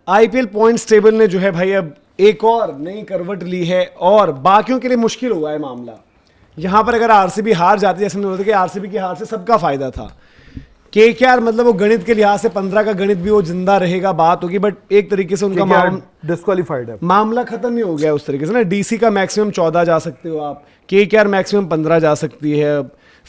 IPL points table ने जो है भाई अब एक और नई करवट ली है और बाकियों के लिए मुश्किल हुआ है मामला। यहां पर अगर आरसीबी हार जाती है, जैसे हमने बोला कि आरसीबी की हार से सबका फायदा था, केकेआर मतलब वो गणित के लिहाज से 15 का गणित भी वो जिंदा रहेगा, बात होगी, बट एक तरीके से उनका डिस्क्वालीफाइड है, मामला खत्म नहीं हो गया उस तरीके से ना। डीसी का मैक्सिमम 14 जा सकते हो आप, केकेआर मैक्सिमम 15 जा सकती है।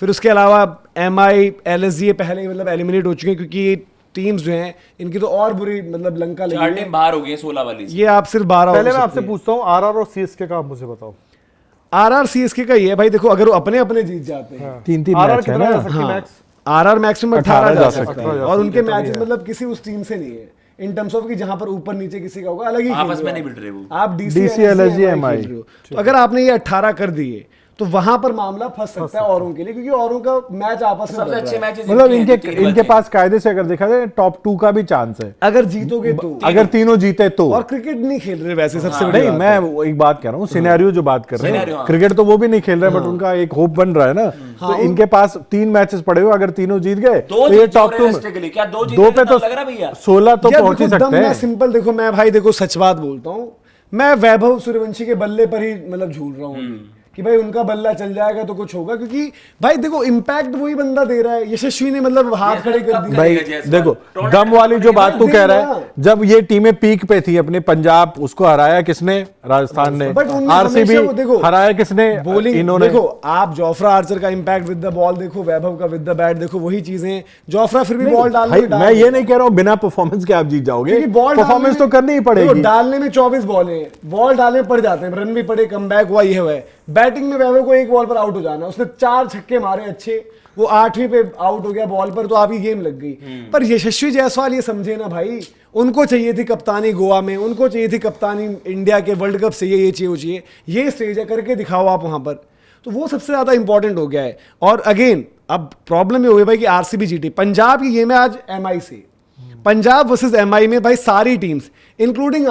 फिर उसके अलावा एमआई एलएसजी पहले ही मतलब एलिमिनेट हो चुके हैं, क्योंकि ये टीम्स जो हैं इनकी तो और बुरी मतलब लंका लगी है। 4 टीम बाहर हो गई है 16 वाली से। ये आप सिर्फ 12। पहले मैं आपसे पूछता हूँ आरआर और सीएसके का, आप मुझे बताओ। आरआर सीएसके का ये है भाई, देखो अगर वो अपने अपने जीत जाते हैं, 3-3 मैच है ना, आरआर मैक्सिमम 18 जा सकता है, और उनके तो मैचेस मतलब किसी उस टीम से नहीं है इन टर्म्स ऑफ कि जहां पर ऊपर नीचे किसी का होगा, अलग ही आपस में नहीं भिड़ रहे वो, आप डीसी एलएसजी एमआई। तो अगर आपने ये 18 कर दिए तो वहां पर मामला फंस सकता है औरों के लिए, क्योंकि औरों का मैच आपस में सबसे अच्छे मैचेस मतलब इनके पास कायदे से अगर देखा जाए टॉप 2 का भी चांस है, अगर जीतोगे तो, अगर तीनों जीते तो। और क्रिकेट नहीं खेल रहे वैसे सबसे नहीं, मैं एक बात कह रहा हूँ, सिनेरियो जो बात कर रहे हैं, क्रिकेट तो वो भी नहीं खेल रहे, बट उनका एक होप बन रहा है ना। तो इनके पास 3 मैचेस पड़े हुए, अगर तीनों जीत गए तो ये टॉप 2 2 पे तो 16 तो पहुंच ही सकते हैं। सिंपल देखो, मैं भाई देखो सच बात बोलता हूँ, मैं वैभव सूर्यवंशी के बल्ले पर ही मतलब झूल रहा हूँ कि भाई उनका बल्ला चल जाएगा तो कुछ होगा, क्योंकि भाई देखो इम्पैक्ट वही बंदा दे रहा है। यशस्वी ने मतलब हाथ खड़े कर दिए भाई, देखो दम वाली जो बात तू कह रहा है, जब ये टीमें पीक पे थी अपने, पंजाब उसको हराया किसने? राजस्थान ने। आरसीबी हराया किसने? बॉलिंग। इन्होंने देखो, आप जोफ्रा आर्चर का इम्पैक्ट विद द बॉल देखो, वैभव का विद द बैट देखो, वही चीजें। जोफ्रा फिर भी बॉल डाल, मैं ये नहीं कह रहा हूँ बिना परफॉर्मेंस के आप जीत जाओगे, परफॉर्मेंस तो करनी ही पड़ेगी। डालने में 24 बॉलें, बॉल डालने पड़ जाते हैं, रन भी पड़े, कमबैक हुआ, ये हुआ है। बैटिंग में वैभव को एक बॉल पर आउट हो जाना, उसने 4 छक्के मारे अच्छे, वो 8वीं पे आउट हो गया बॉल पर, तो आपकी गेम लग गई। पर यशस्वी जायसवाल ये समझे ना भाई, उनको चाहिए थी कप्तानी गोवा में, उनको चाहिए थी कप्तानी इंडिया के वर्ल्ड कप से, ये चाहिए, ये स्टेज है, करके दिखाओ आप वहां पर। तो वो सबसे ज्यादा इंपॉर्टेंट हो गया है। और अगेन अब प्रॉब्लम ये हो गई भाई कि आरसीबी जीती, पंजाब की गेम है आज एमआई से, पंजाब वर्सेस एमआई में भाई सारी teams including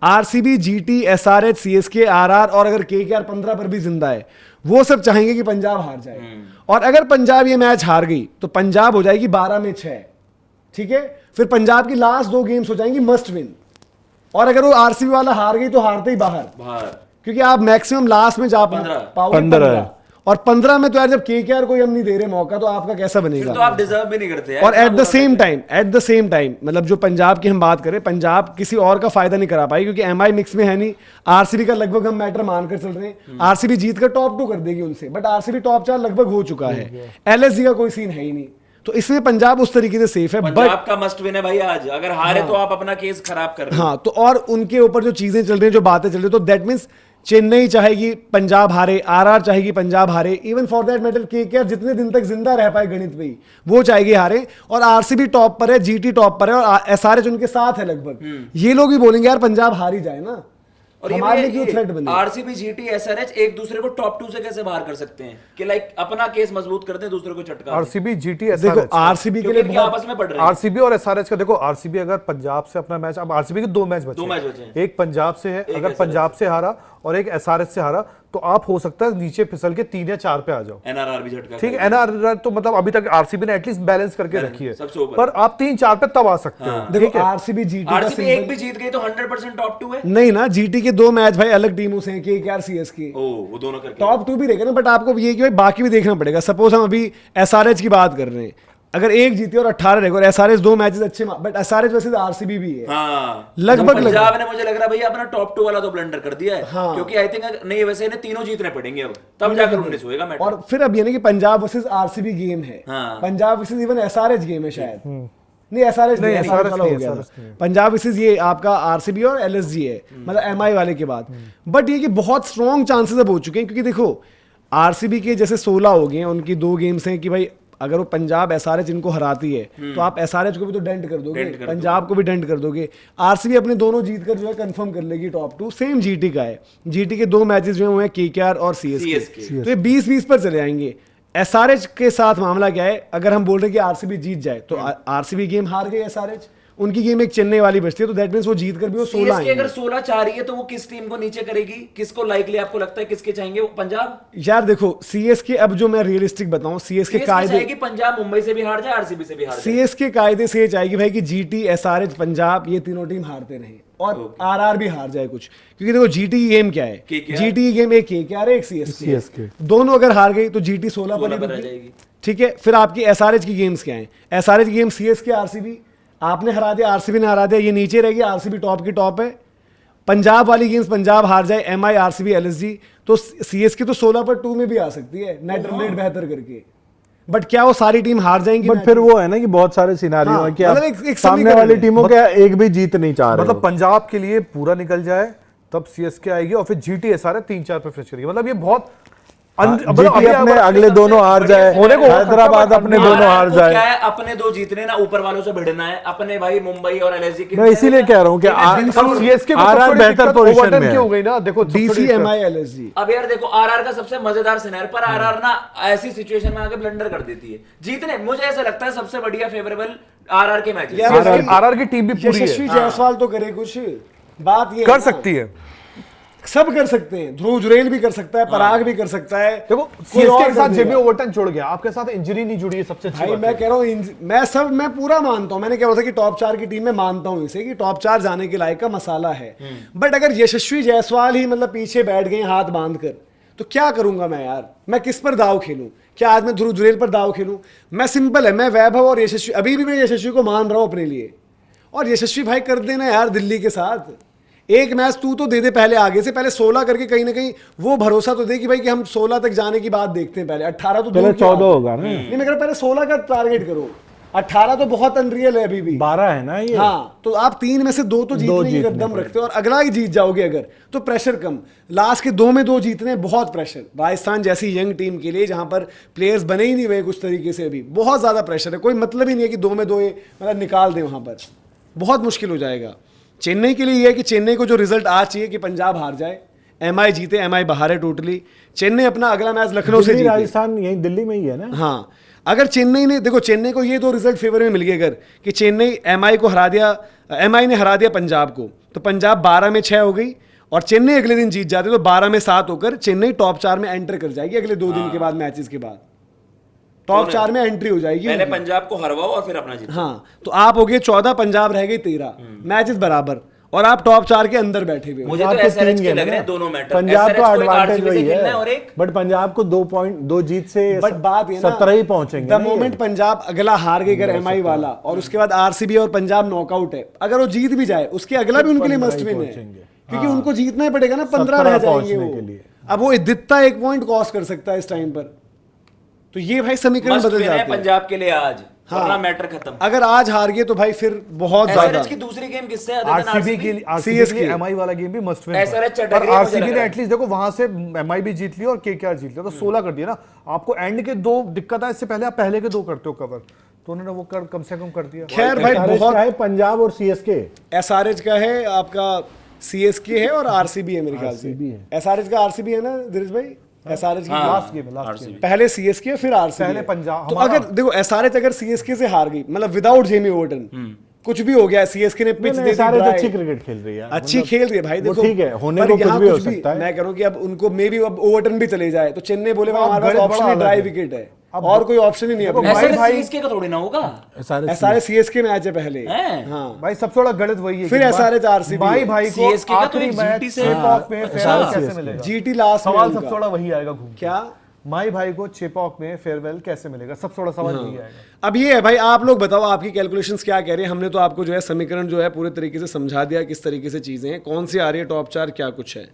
RCB, GT, SRH, CSK, RR, और अगर केकेआर 15 पर भी जिंदा है, वो सब चाहेंगे कि पंजाब हार जाए। और अगर पंजाब ये मैच हार गई तो पंजाब हो जाएगी 12 में 6, ठीक है। फिर पंजाब की लास्ट 2 गेम्स हो जाएंगी मस्ट विन, और अगर वो आरसीबी वाला हार गई तो हारते ही बाहर, क्योंकि आप मैक्सिमम लास्ट में जा पाओगे 15, और 15 में तो यार जब केकेआर को हम नहीं दे रहे मौका, तो आपका कैसा बनेगा? तो आप डिजर्व भी नहीं करते यार। और एट द सेम टाइम मतलब जो पंजाब की हम बात करें, पंजाब किसी और का फायदा नहीं करा पाई, क्योंकि एमआई मिक्स में है नहीं। आरसीबी का लगभग हम मैटर मानकर चल रहे हैं, आरसीबी जीत कर टॉप 2 कर देगी उनसे, बट आरसीबी टॉप 4 लगभग हो चुका है, एलएसजी का कोई सीन है ही नहीं। तो इसमें पंजाब उस तरीके से सेफ है। पंजाब का मस्ट विन है भाई आज, अगर हारे तो आप अपना केस खराब कर रहे हो। हाँ, तो और उनके ऊपर जो चीजें चल रही हैं, जो बातें चल रही है, तो दैट मींस चेन्नई चाहेगी पंजाब हारे, आरआर चाहेगी पंजाब हारे, even for that matter KKR जितने दिन तक जिंदा रह पाए गणित में, वो चाहेगी हारे। और आरसीबी टॉप पर है, जीटी टॉप पर है, और एसआरएच उनके साथ है लगभग। ये लोग भी बोलेंगे यार पंजाब हार ही जाए ना, और हमारे लिए क्यों थ्रेट बने? आरसीबी, जीटी, एसआरएच एक दूसरे को टॉप 2 से कैसे बाहर कर सकते हैं कि लाइक अपना केस मजबूत करते हैं, दूसरे को झटका। आरसीबी, जीटी, देखो एसआरएच, आरसीबी के लिए आपस में पड़ रहे हैं। आरसीबी और एसआरएच का देखो, आरसीबी अगर पंजाब से अपना मैच, अब आरसीबी के 2 मैच बचे, एक पंजाब से है, अगर पंजाब से हारा और एक एसआरएच से हारा, तो आप हो सकता है नीचे फिसल के 3 या 4 पे आ जाओ। एनआरआर भी झटका, ठीक है, एनआरआर तो मतलब अभी तक आरसीबी ने एटलीस्ट बैलेंस करके रखी है, पर आप 3-4 पे तब आ सकते हो। देखो आरसीबी, जीटी एक भी जीत गई तो 100% टॉप 2 है। नहीं ना, जीटी के 2 मैच भाई अलग टीमों से हैं, केकेआर, सीएसके, वो दोनों करके टॉप 2 भी रहेगा ना, बट आपको ये कि भाई बाकी भी देखना पड़ेगा। सपोज हम अभी एसआरएच की बात कर रहे हैं, अगर एक जीते और 18 रहेगा, और एसआरएच 2 मैचेस अच्छे, बट एसआरएच वैसे आरसीबी भी है। लगभग पंजाब ने मुझे लग रहा है भैया अपना टॉप 2 वाला तो ब्लंडर कर दिया है, क्योंकि आई थिंक नहीं, वैसे इन्हें तीनों जीतने पड़ेंगे अब, तब जाकर 19 होएगा मैच। और फिर अब ये नहीं कि पंजाब वर्सेस आरसीबी गेम है, Punjab versus even SRH game है शायद, नहीं एसआरएच नहीं, एसआरएच वाला हो गया, पंजाब वर्सेस ये आपका आरसीबी और एलएसजी है, मतलब एमआई वाले के बाद। बट ये कि बहुत स्ट्रॉन्ग चांसेस अब हो चुके हैं, क्योंकि देखो आरसीबी के जैसे 16 हो गए, उनकी 2 गेम्स हैं कि भाई अगर वो पंजाब एसआरएच इनको हराती है तो आप एसआरएच को भी तो डेंट कर दोगे, पंजाब को भी डेंट कर दोगे। आरसीबी अपने दोनों जीत कर जो है कंफर्म कर लेगी टॉप 2। सेम जीटी का है, जीटी के 2 मैचेस जो हैं केकेआर और सीएसके, तो ये 20-20 पर चले जाएंगे। एसआरएच के साथ मामला क्या है, अगर हम बोल रहे हैं कि आरसीबी जीत जाए तो आरसीबी गेम हार गई एसआरएच, उनकी गेम एक चेन्नई वाली बचती है, तो दैट मींस वो जीत कर भी वो 16 सीएसके अगर आएंगे। 16 चाह रही है तो वो किस टीम को नीचे करेगी? किसको लाइकली आपको लगता है किसके चाहेंगे? वो पंजाब यार देखो सीएसके, अब जो मैं रियलिस्टिक बताऊं, सीएसके कायदे, चाहेगी पंजाब मुंबई से भी हार जाए, आरसीबी से भी हार जाए। सीएसके कायदे से ये चाहेगी भाई कि जीटी, एसआरएच, पंजाब ये तीनों टीम हारते रहे और आरआर भी हार जाए कुछ, क्योंकि देखो जीटी की गेम क्या है, जीटी की गेम एक केकेआर है, एक सीएसके, दोनों अगर हार गई तो जीटी 16 पर रह जाएगी। ठीक है। फिर आपकी एसआरएच की गेम्स क्या है? एसआरएच की गेम सीएसके आरसीबी, आपने हरा दिया, आरसीबी ने हरा दिया, ये नीचे रहेगी, आरसीबी टॉप की टॉप है। पंजाब वाली गेम्स पंजाब हार जाए, एमआई, आरसीबी, एलएसजी, तो सीएसके तो 16 पर 2 में भी आ सकती है नेट रन रेट बेहतर करके। बट क्या वो सारी टीम हार जाएंगी? बट फिर वो है ना कि बहुत सारे सिनारियो है कि मतलब आप एक सामने वाली टीमों के एक भी जीत नहीं चाह रहे, मतलब पंजाब के लिए पूरा निकल जाए तब सीएसके आएगी और फिर जीटी एसआरएच 3-4 पे फिनिश करेगी। मतलब ये बहुत जीटी अपने अगले दोनों हार जाए, हैदराबाद अपने दोनों हार जाए। क्या है, अपने दो जीतने ना, ऊपर वालों से भिड़ना है अपने भाई मुंबई और एलएसजी की। मैं इसीलिए कह रहा हूँ कि सीएसके को आरआर बेहतर पोजीशन में हो गई ना। देखो डीसी, एमआई, एलएसजी, अब यार देखो आरआर का सबसे मजेदार सिनेरियो पर आरआर ना ऐसी सिचुएशन में आके ब्लंडर कर देती है जीतने। मुझे ऐसा लगता है सबसे बढ़िया फेवरेबल आरआर के मैच। आरआर की टीम भी पूरी यशस्वी जायसवाल तो करे कुछ, बात ये कर सकती है, सब कर सकते हैं, ध्रुव जुरेल भी कर सकता है, पराग भी कर सकता है। देखो सीएसके के साथ जेबी ओवरटन छोड़ गया, आपके साथ इंजरी नहीं जुड़ी है, सबसे अच्छी भाई बात मैं कह रहा हूँ, मैं पूरा मानता हूँ, मैंने क्या बोला था कि टॉप 4 की टीम में मानता हूँ इसे कि टॉप 4 जाने के लायक का मसाला है। बट अगर यशस्वी जायसवाल ही मतलब पीछे बैठ गए हाथ बांध कर, तो क्या करूंगा मैं यार? मैं किस पर दाव खेलूं? क्या आज मैं ध्रुव जुरेल पर दाव खेलूं? मैं सिंपल है, मैं वैभव और यशस्वी, अभी भी मैं यशस्वी को मान रहा हूं अपने लिए, और यशस्वी भाई कर देना यार दिल्ली के साथ एक मैच तू तो दे दे पहले, आगे से पहले 16 करके कहीं ना कहीं वो भरोसा तो दे कि भाई कि हम 16 तक जाने की बात देखते हैं, पहले 18 तो पहले 14 होगा ना। नहीं मैं कह रहा पहले 16 का टारगेट करो, 18 तो बहुत अनरियल है अभी भी, 12 है ना ये। हाँ तो आप 3 में से 2 तो जीतने की दम रखते हो और अगला ही जीत जाओगे अगर, तो प्रेशर कम। लास्ट के 2 में 2 जीतने बहुत प्रेशर, राजस्थान जैसी यंग टीम के लिए जहां पर प्लेयर्स बने ही नहीं हुए कुछ तरीके से, अभी बहुत ज्यादा प्रेशर है। कोई मतलब ही नहीं है कि 2 में 2 मतलब निकाल दें, वहां पर बहुत मुश्किल हो जाएगा। चेन्नई के लिए यह है कि चेन्नई को जो रिजल्ट आज चाहिए कि पंजाब हार जाए, एमआई जीते, एमआई बाहर है टोटली, चेन्नई अपना अगला मैच लखनऊ से जीते, राजस्थान यही दिल्ली में ही है ना। हाँ अगर चेन्नई ने, देखो चेन्नई को ये 2 रिजल्ट फेवर में मिल गए अगर कि चेन्नई एमआई को हरा दिया, एमआई ने हरा दिया पंजाब को, तो पंजाब 12 में 6 हो गई और चेन्नई अगले दिन जीत जाते तो 12 में 7 होकर चेन्नई टॉप 4 में एंटर कर जाएगी अगले 2 दिन के बाद, मैचेस के बाद टॉप 4 में एंट्री हो जाएगी। पहले पंजाब को हरवाओ और फिर अपना जीतो। हाँ तो आप हो गए 14, पंजाब रह गई 13, मैचेस बराबर और आप टॉप 4 के अंदर बैठे हुए। मुझे तो एसआरएच के लग रहे हैं दोनों मैटर। पंजाब को एडवांटेज वही है और एक बट पंजाब को 2 जीत से बट बात ये ना 17 ही पहुंचेंगे। द मोमेंट पंजाब अगला हार गई अगर एमआई वाला और उसके बाद आरसीबी और पंजाब नॉकआउट है, अगर वो जीत भी जाए उसके अगला भी उनके लिए मस्ट विन है, क्योंकि उनको जीतना ही पड़ेगा ना, 15 रह जाएंगे वो। अब वो दित्ता 1 पॉइंट कॉस्ट कर सकता है इस टाइम पर, तो ये भाई समीकरण बदल जाते हैं पंजाब के लिए आज। हाँ, मैटर खत्म। अगर आज हार गए तो भाई फिर बहुत ज्यादा। की दूसरी गेम किससे है? आरसीबी के लिए एमआई वाला गेम भी मस्ट विन है। और आरसीबी ने एटलीस्ट देखो वहां से एमआई भी जीत लिया और केकेआर जीत लिया, तो 16 कर दिया ना। आपको एंड के 2 दिक्कत है, इससे पहले आप पहले के 2 करते हो कवर, तो उन्होंने वो कम से कम कर दिया। खैर भाई बहुत है पंजाब और सीएसके, एसआरएच का है, आपका सीएसके है और आरसीबी है मेरे ख्याल से। एसआरएच का आरसीबी है ना धीरज भाई? एसआरएच की लास्ट गेम पहले सीएसके फिर आरसीबी, पहले पंजाब। तो अगर देखो एसआरएच अगर सीएसके से हार गई, मतलब विदाउट जेमी ओवरटन, कुछ भी हो गया, सीएसके ने पिच दे दी, अच्छी क्रिकेट खेल रही है, अच्छी खेल रही है भाई, देखो ठीक है, होने को कुछ भी हो सकता है। मैं कह रहा हूं कि अब उनको मे भी अब ओवरटन भी चले जाए तो चेन्नई बोले हमारे पास ऑप्शन है ड्राई विकेट है, और कोई ऑप्शन ही नहीं है। सीएसके का थोड़ी ना होगा, एसआरएच सीएसके मैच है पहले। हां भाई सबसे बड़ा गलत वही है, फिर एसआरएच आरसीबी भाई को सीएसके का तो एक जीटी से चेपॉक में फेयरवेल कैसे मिलेगा? जीटी लास्ट सवाल सबसे बड़ा वही आएगा घूम क्या माई भाई को चेपॉक में फेयरवेल कैसे मिलेगा, सबसे बड़ा सवाल यही आएगा। अब ये है भाई, आप लोग बताओ आपकी कैलकुलेशंस क्या कह रहे हैं। हमने तो आपको जो है समीकरण जो है पूरे तरीके से समझा दिया किस तरीके से चीजें हैं, कौन सी आ रही है टॉप 4 क्या कुछ है।